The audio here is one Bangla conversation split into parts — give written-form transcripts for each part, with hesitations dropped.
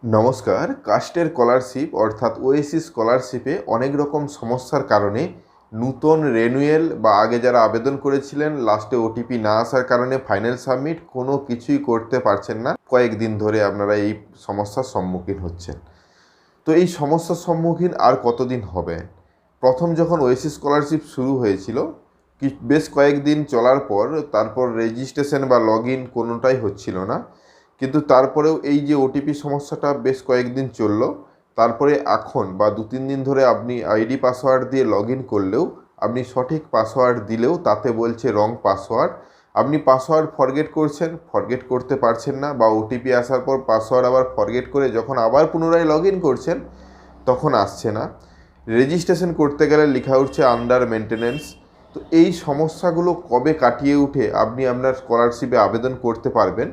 নমস্কার। কাস্টের স্কলারশিপ অর্থাৎ ওএসিস স্কলারশিপে অনেক রকম সমস্যার কারণে নূতন রেনুয়েল বা আগে যারা আবেদন করেছিলেন লাস্টে ওটিপি না আসার কারণে ফাইনাল সাবমিট কোনো কিছুই করতে পারছেন না। কয়েকদিন ধরে আপনারা এই সমস্যার সম্মুখীন হচ্ছেন। তো এই সমস্যার সম্মুখীন আর কতদিন হবে? প্রথম যখন ওএসিস স্কলারশিপ শুরু হয়েছিল বেশ কয়েকদিন চলার পর তারপর রেজিস্ট্রেশন বা লগ ইন কোনোটাই হচ্ছিল না। কিন্তু তারপরেও এই যে ওটিপি সমস্যাটা বেশ কয়েকদিন চললো, তারপরে এখন বা 2-3 দিন ধরে আপনি আইডি পাসওয়ার্ড দিয়ে লগ ইন করলেও আপনি সঠিক পাসওয়ার্ড দিলেও তাতে বলছে রং পাসওয়ার্ড। আপনি পাসওয়ার্ড ফরগেট করতে পারছেন না, বা ওটিপি আসার পর পাসওয়ার্ড আবার ফরগেট করে যখন আবার পুনরায় লগ ইন করছেন তখন আসছে না। রেজিস্ট্রেশন করতে গেলে লেখা উঠছে আন্ডার মেনটেনেন্স। তো এই সমস্যাগুলো কবে কাটিয়ে উঠে আপনি আপনার স্কলারশিপে আবেদন করতে পারবেন?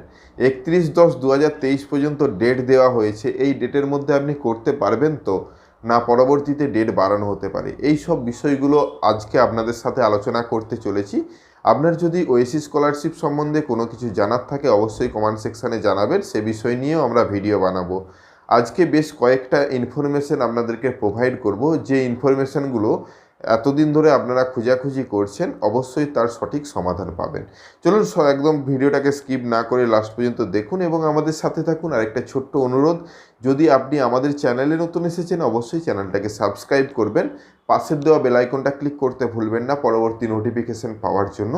31/10/2023 পর্যন্ত ডেট দেওয়া হয়েছে। এই ডেটের মধ্যে আপনি করতে পারবেন তো, না পরবর্তীতে ডেট বাড়ানো হতে পারে? এই সব বিষয়গুলো আজকে আপনাদের সাথে আলোচনা করতে চলেছি। আপনার যদি ওএসিস স্কলারশিপ সম্বন্ধে কোনো কিছু জানার থাকে অবশ্যই কমেন্ট সেকশানে জানাবেন, সে বিষয় নিয়েও আমরা ভিডিও বানাবো। আজকে বেশ কয়েকটা ইনফরমেশন আপনাদেরকে প্রোভাইড করব, যে ইনফরমেশনগুলো এতদিন ধরে আপনারা খোঁজাখুঁজি করছেন, অবশ্যই তার সঠিক সমাধান পাবেন। চলুন একদম ভিডিওটাকে স্কিপ না করে লাস্ট পর্যন্ত দেখুন এবং আমাদের সাথে থাকুন। আর একটা ছোট্ট অনুরোধ, যদি আপনি আমাদের চ্যানেলে নতুন এসেছেন অবশ্যই চ্যানেলটাকে সাবস্ক্রাইব করবেন। পাশের দেওয়া বেল আইকনটা ক্লিক করতে ভুলবেন না পরবর্তী নোটিফিকেশন পাওয়ার জন্য।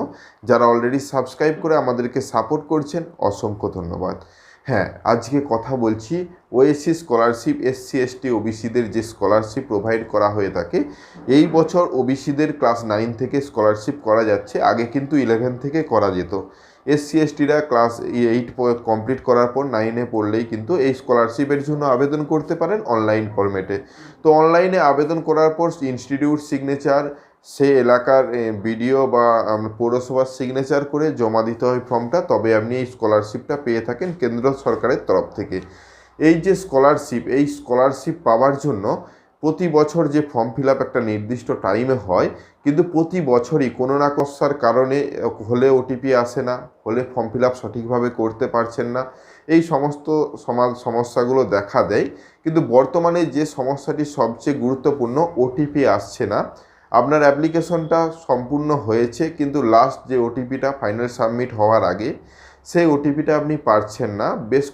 যারা অলরেডি সাবস্ক্রাইব করে আমাদেরকে সাপোর্ট করছেন অসংখ্য ধন্যবাদ। হ্যাঁ, আজকে কথা বলছি ওএসিস স্কলারশিপ এসসি এসটি ওবিসিদের যে স্কলারশিপ প্রোভাইড করা হয়ে থাকে। এই বছর ওবিসিদের ক্লাস 9 থেকে স্কলারশিপ করা যাচ্ছে, আগে কিন্তু 11 থেকে করা যেত। এসসি এসটিরা ক্লাস 8 কমপ্লিট করার পর 9-এ পড়লেই কিন্তু এই স্কলারশিপের জন্য আবেদন করতে পারেন অনলাইন ফরম্যাটে। তো অনলাইনে আবেদন করার পর ইনস্টিটিউট সিগনেচার, সে এলাকার বিডিও বা পৌরসভার সিগনেচার করে জমা দিতে হয় ফর্মটা, তবে আপনি এই স্কলারশিপটা পেয়ে থাকেন কেন্দ্র সরকারের তরফ থেকে। এই যে এই স্কলারশিপ পাওয়ার জন্য প্রতি বছর যে ফর্ম ফিল আপ একটা নির্দিষ্ট টাইমে হয়, কিন্তু প্রতি বছরই কোনো না কোনোর কারণে হলে ওটিপি আসে না, হলে ফর্ম ফিল আপ সঠিকভাবে করতে পারছেন না, এই সমস্ত সমস্যাগুলো দেখা দেয়। কিন্তু বর্তমানে যে সমস্যাটি সবচেয়ে গুরুত্বপূর্ণ, ওটিপি আসছে না। আপনার অ্যাপ্লিকেশনটা সম্পূর্ণ হয়েছে কিন্তু লাস্ট যে ওটিপিটা ফাইনাল সাবমিট হওয়ার আগে সেই ওটিপিটা আপনি পাচ্ছেন না। বেশ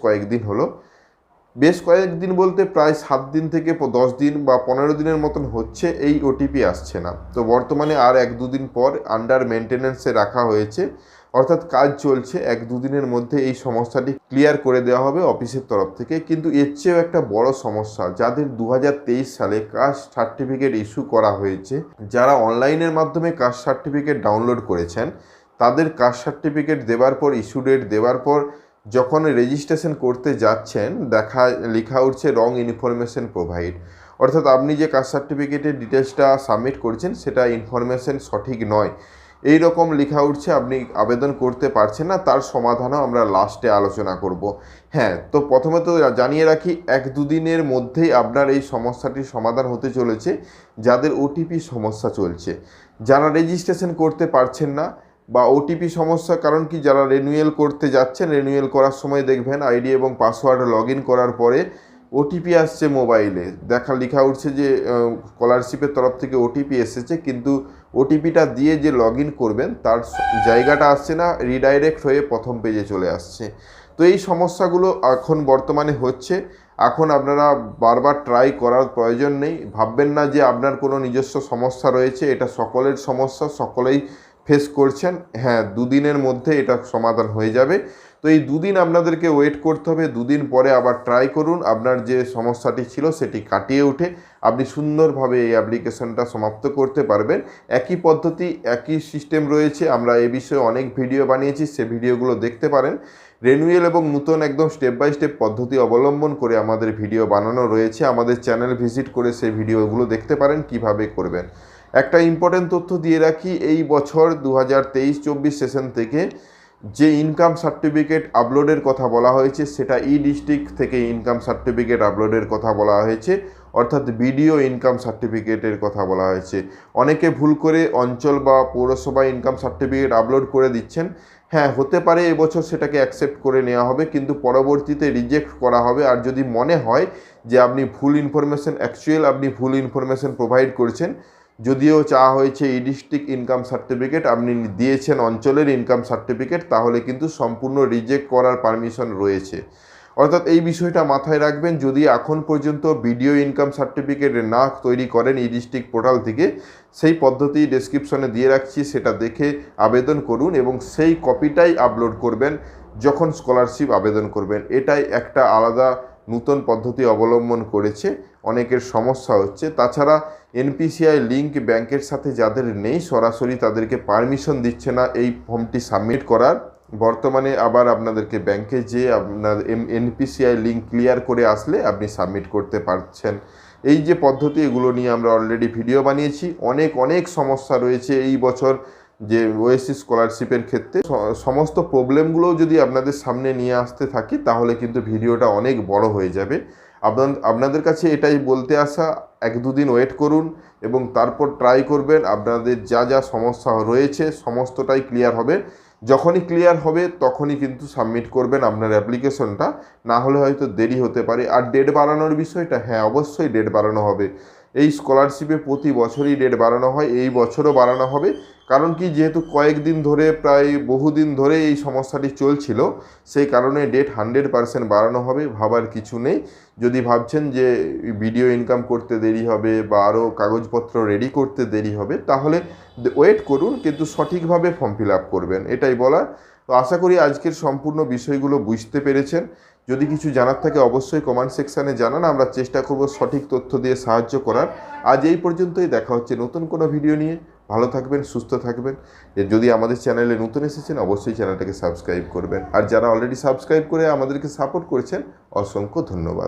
কয়েকদিন বলতে প্রায় 7 দিন থেকে 10 দিন বা 15 দিনের মতন হচ্ছে এই ওটিপি আসছে না। তো বর্তমানে আর 1-2 দিন পর আন্ডার মেনটেনেন্সে রাখা হয়েছে, অর্থাৎ কাজ চলছে। 1-2 দিনের মধ্যে এই সমস্যাটি ক্লিয়ার করে দেওয়া হবে অফিসের তরফ থেকে। কিন্তু এর চেয়েও একটা বড় সমস্যা, যাদের 2023 সালে কাস্ট সার্টিফিকেট ইস্যু করা হয়েছে, যারা অনলাইনের মাধ্যমে কাস্ট সার্টিফিকেট ডাউনলোড করেছেন, তাদের কাস্ট সার্টিফিকেট দেওয়ার পর ইস্যু ডেট দেওয়ার পর যখন রেজিস্ট্রেশন করতে যাচ্ছেন লেখা উঠছে রং ইনফরমেশন প্রোভাইড। অর্থাৎ আপনি যে কাস্ট সার্টিফিকেটের ডিটেলসটা সাবমিট করছেন সেটা ইনফরমেশন সঠিক নয়, এই রকম লেখা উঠছে, আপনি আবেদন করতে পারছেন না। তার সমাধানও আমরা লাস্টে আলোচনা করব। হ্যাঁ, তো প্রথমে তো জানিয়ে রাখি 1-2 দিনের মধ্যেই আপনার এই সমস্যাটির সমাধান হতে চলেছে। যাদের ওটিপি সমস্যা চলছে, যারা রেজিস্ট্রেশন করতে পারছেন না বা ওটিপি সমস্যা, কারণ কি যারা রিনিউয়াল করতে যাচ্ছেন, রিনিউয়াল করার সময় দেখবেন আইডি এবং পাসওয়ার্ড লগ ইন করার পরে ওটিপি আসছে মোবাইলে, লেখা উঠছে যে স্কলারশিপের তরফ থেকে ওটিপি এসেছে, কিন্তু ওটিপিটা দিয়ে যে লগ ইন করবেন তার জায়গাটা আসছে না, রিডাইরেক্ট হয়ে প্রথম পেজে চলে আসছে। তো এই সমস্যাগুলো এখন বর্তমানে হচ্ছে। এখন আপনারা বারবার ট্রাই করার প্রয়োজন নেই, ভাববেন না যে আপনার কোনো নিজস্ব সমস্যা রয়েছে, এটা সকলের সমস্যা, সকলেই ফেস করছেন। হ্যাঁ, 2 দিনের মধ্যে এটা সমাধান হয়ে যাবে। তো এই 2 দিন আপনাদেরকে ওয়েট করতে হবে। 2 দিন পরে আবার ট্রাই করুন, আপনার যে সমস্যাটি ছিল সেটি কাটিয়ে উঠে আপনি সুন্দরভাবে এই অ্যাপ্লিকেশনটা সমাপ্ত করতে পারবেন। একই পদ্ধতি, একই সিস্টেম রয়েছে, আমরা এ বিষয়ে অনেক ভিডিও বানিয়েছি, সে ভিডিওগুলো দেখতে পারেন। রেনুয়েল এবং নতুন একদম স্টেপ বাই স্টেপ পদ্ধতি অবলম্বন করে আমাদের ভিডিও বানানো রয়েছে, আমাদের চ্যানেল ভিজিট করে সেই ভিডিওগুলো দেখতে পারেন কিভাবে করবেন। একটা ইম্পর্টেন্ট তথ্য দিয়ে রাখি, এই বছর 2023-24 সেশন থেকে যে ইনকাম সার্টিফিকেট আপলোডের কথা বলা হয়েছে সেটা ডিস্ট্রিক্ট থেকে ইনকাম সার্টিফিকেট আপলোডের কথা বলা হয়েছে। অর্থাৎ বিডিও ইনকাম সার্টিফিকেটের কথা বলা হয়েছে। অনেকে ভুল করে অঞ্চল বা পৌরসভা ইনকাম সার্টিফিকেট আপলোড করে দিচ্ছেন। হ্যাঁ, হতে পারে এবছর সেটাকে অ্যাকসেপ্ট করে নেওয়া হবে, কিন্তু পরবর্তীতে রিজেক্ট করা হবে। আর যদি মনে হয় যে আপনি ভুল ইনফরমেশন, আপনি ভুল ইনফরমেশন প্রোভাইড করেছেন, যদিও চাওয়া হয়েছে ই ডিস্ট্রিক্ট ইনকাম সার্টিফিকেট, আপনি দিয়েছেন অঞ্চলের ইনকাম সার্টিফিকেট, তাহলে কিন্তু সম্পূর্ণ রিজেক্ট করার পারমিশন রয়েছে। অর্থাৎ এই বিষয়টা মাথায় রাখবেন। যদি এখন পর্যন্ত ভিডিও ইনকাম সার্টিফিকেট না তৈরি করেন ই ডিস্ট্রিক্ট পোর্টাল থেকে, সেই পদ্ধতি ডেসক্রিপশনে দিয়ে রাখছি, সেটা দেখে আবেদন করুন এবং সেই কপিটাই আপলোড করবেন যখন স্কলারশিপ আবেদন করবেন। এটাই একটা আলাদা নতুন পদ্ধতি অবলম্বন করেছে, অনেকের সমস্যা হচ্ছে। তাছাড়া এনপিসিআই লিঙ্ক ব্যাংকের সাথে যাদের নেই, সরাসরি তাদেরকে পারমিশন দিচ্ছে না এই ফর্মটি সাবমিট করার। বর্তমানে আবার আপনাদেরকে ব্যাংকে যেয়ে আপনার এনপিসিআই লিঙ্ক ক্লিয়ার করে আসলে আপনি সাবমিট করতে পারছেন। এই যে পদ্ধতি, এগুলো নিয়ে আমরা অলরেডি ভিডিও বানিয়েছি। অনেক সমস্যা রয়েছে এই বছর যে ওএসিস স্কলারশিপের ক্ষেত্রে। সমস্ত প্রবলেমগুলোও যদি আপনাদের সামনে নিয়ে আসতে থাকি, তাহলে কিন্তু ভিডিওটা অনেক বড় হয়ে যাবে। আপনাদের কাছে এটাই বলতে আসা, 1-2 দিন ওয়েট করুন এবং তারপর ট্রাই করবেন। আপনাদের যা সমস্যা রয়েছে সমস্তটাই ক্লিয়ার হবে। যখনই ক্লিয়ার হবে তখনই কিন্তু সাবমিট করবেন আপনার অ্যাপ্লিকেশনটা, না হলে হয়তো দেরি হতে পারে। আর ডেট বাড়ানোর বিষয়টা, হ্যাঁ অবশ্যই ডেট বাড়ানো হবে। এই স্কলারশিপে প্রতি বছরই ডেট বাড়ানো হয়, এই বছরও বাড়ানো হবে। কারণ কি, যেহেতু কয়েকদিন ধরে, প্রায় বহুদিন ধরে এই সমস্যাটি চলছিল, সেই কারণে ডেট 100% বাড়ানো হবে, ভাবার কিছু নেই। যদি ভাবছেন যে ভিডিও ইনকাম করতে দেরি হবে বা আরও কাগজপত্র রেডি করতে দেরি হবে, তাহলে ওয়েট করুন, কিন্তু সঠিকভাবে ফর্ম ফিল আপ করবেন, এটাই বলা। তো আশা করি আজকের সম্পূর্ণ বিষয়গুলো বুঝতে পেরেছেন। যদি কিছু জানার থাকে অবশ্যই কমেন্ট সেকশানে জানান, আমরা চেষ্টা করব সঠিক তথ্য দিয়ে সাহায্য করার। আজ এই পর্যন্তই, দেখা হচ্ছে নতুন কোনো ভিডিও নিয়ে। ভালো থাকবেন, সুস্থ থাকবেন। যদি আমাদের চ্যানেলে নতুন এসেছেন, অবশ্যই চ্যানেলটাকে সাবস্ক্রাইব করবেন। আর যারা অলরেডি সাবস্ক্রাইব করে আমাদেরকে সাপোর্ট করেছেন, অসংখ্য ধন্যবাদ।